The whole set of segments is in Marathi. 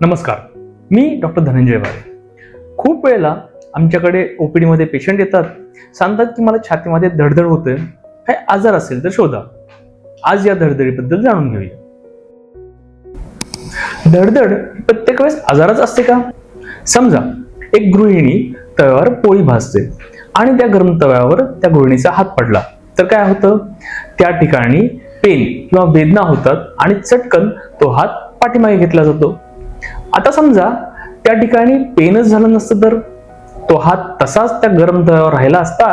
नमस्कार, मी डॉक्टर धनंजय वारे. खूप वेळेला आमच्याकडे ओपीडी मध्ये पेशंट येतात, सांगतात की मला छातीमध्ये धडधड होते, काही आजार असेल तर शोधा. आज या धडधडीबद्दल जाणून घेऊया. धडधड प्रत्येक वेळेस आजारच असते का? समजा एक गृहिणी तव्यावर पोळी भाजते आणि त्या गरम तव्यावर त्या गृहिणीचा हात पडला तर काय होतं? त्या ठिकाणी पेन किंवा वेदना होतात आणि चटकन तो हात पाठीमागे घेतला जातो. आता समजा त्या ठिकाणी पेनच झालं नसतं तर तो हात तसाच त्या गरम तव्यावर राहिला असता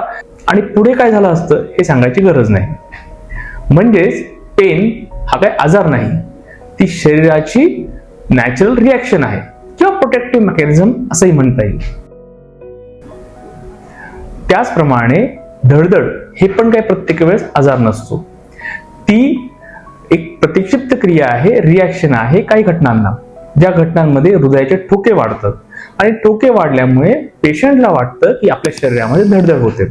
आणि पुढे काय झालं असतं हे सांगायची गरज नाही. म्हणजेच पेन हा काही आजार नाही, ती शरीराची नॅचरल रिॲक्शन आहे किंवा प्रोटेक्टिव्ह मेकॅनिझम असंही म्हणता येईल. त्याचप्रमाणे धडधड हे पण काही प्रत्येक वेळेस आजार नसतो, ती एक प्रतिक्षिप्त क्रिया आहे, रिॲक्शन आहे काही घटनांना, ज्या घटनांमध्ये हृदयाचे ठोके वाढतात आणि ठोके वाढल्यामुळे पेशंटला वाटतं की आपल्या शरीरामध्ये धडधड होते.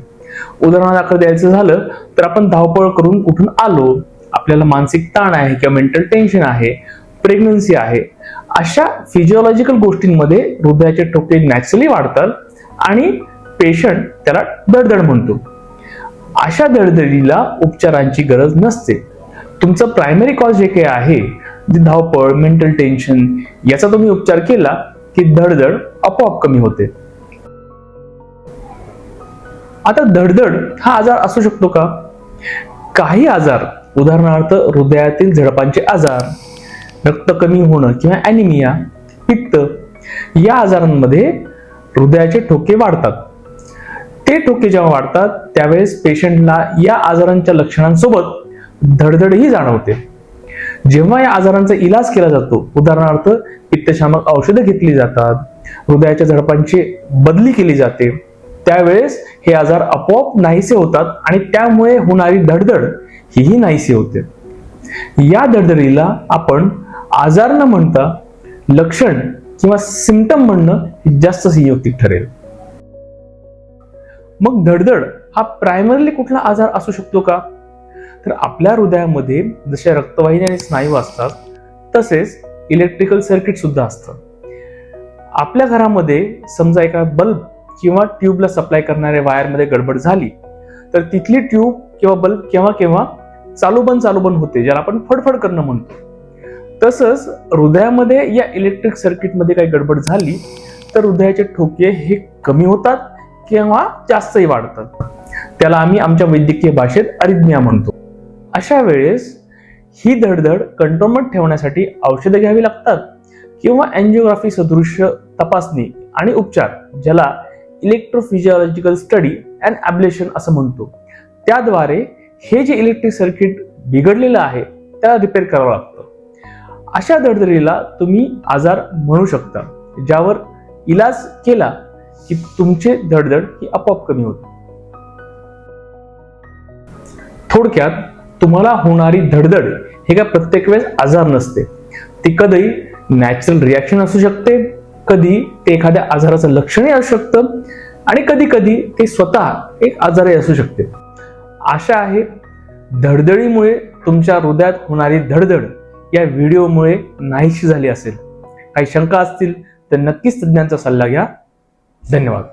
उदाहरणादाखल द्यायचं झालं तर आपण धावपळ करून कुठून आलो, आपल्याला मानसिक ताण आहे किंवा मेंटल टेन्शन आहे, प्रेग्नन्सी आहे, अशा फिजिओलॉजिकल गोष्टींमध्ये हृदयाचे ठोके नॅचरली वाढतात आणि पेशंट त्याला धडधड म्हणतो. अशा धडधडीला उपचारांची गरज नसते. तुमचं प्रायमरी कॉज जे काही आहे, धावपळ, मेंटल टेन्शन, याचा तुम्ही उपचार केला की धडधड आपोआप कमी होते. आता धडधड हा आजार असू शकतो का? काही आजार, उदाहरणार्थ हृदयातील झडपांचे आजार, रक्त कमी होणं किंवा ॲनिमिया, पित्त, या आजारांमध्ये हृदयाचे ठोके वाढतात. ते ठोके जेव्हा वाढतात त्यावेळेस पेशंटला या आजारांच्या लक्षणांसोबत धडधडही जाणवते. जेव्हा या आजारांचा इलाज केला जातो, उदाहरणार्थ पित्तशामक औषधं घेतली जातात, हृदयाच्या झडपांची बदली केली जाते, त्यावेळेस हे आजार आपोआप नाहीसे होतात आणि त्यामुळे होणारी धडधड ही नाहीसे होते. या धडधडीला आपण आजार न म्हणता लक्षण किंवा सिम्पटम म्हणणं जास्त संयुक्तिक ठरेल. मग धडधड हा प्रायमरीली कुठला आजार असू शकतो का? तर आपल्या हृदयामध्ये जशा रक्तवाहिनी आणि स्नायू असतात तसेच इलेक्ट्रिकल सर्किट सुद्धा असतं. आपल्या घरामध्ये समजा एका बल्ब किंवा ट्यूबला सप्लाय करणाऱ्या वायरमध्ये गडबड झाली तर तिथली ट्यूब किंवा बल्ब केव्हा केव्हा चालू बंद होते, ज्याला आपण फडफड करणं म्हणतो. तसंच हृदयामध्ये या इलेक्ट्रिक सर्किटमध्ये काही गडबड झाली तर हृदयाचे ठोके हे कमी होतात किंवा जास्तही वाढतात. त्याला आम्ही आमच्या वैद्यकीय भाषेत अरिथमिया म्हणतो. अशा वेळेस ही धडधड कंट्रोलमध्ये ठेवण्यासाठी औषधं घ्यावी लागतात किंवा अँजिओग्राफी सदृश्य तपासणी आणि उपचार, ज्याला इलेक्ट्रोफिजिओलॉजिकल स्टडी अँड ॲब्लेशन असं म्हणतो, त्याद्वारे हे जे इलेक्ट्रिक सर्किट बिघडलेलं आहे त्याला रिपेअर करावं लागतं. अशा धडधडीला तुम्ही आजार म्हणू शकता, ज्यावर इलाज केला की तुमचे धडधड ही आपोआप कमी होते. थोडक्यात तुम्हाला होणारी धडधड हे काय प्रत्येक वेळेस आजार नसते, ती कधी नॅचरल रिॲक्शन असू शकते, कधी ते एखाद्या आजाराचं लक्षणही असू शकतं आणि कधी कधी ते स्वतः एक आजारही असू शकते. आशा आहे धडधडीमुळे तुमच्या हृदयात होणारी धडधड या व्हिडिओमुळे नाहीशी झाली असेल. काही शंका असतील तर नक्कीच तज्ञांचा सल्ला घ्या. धन्यवाद.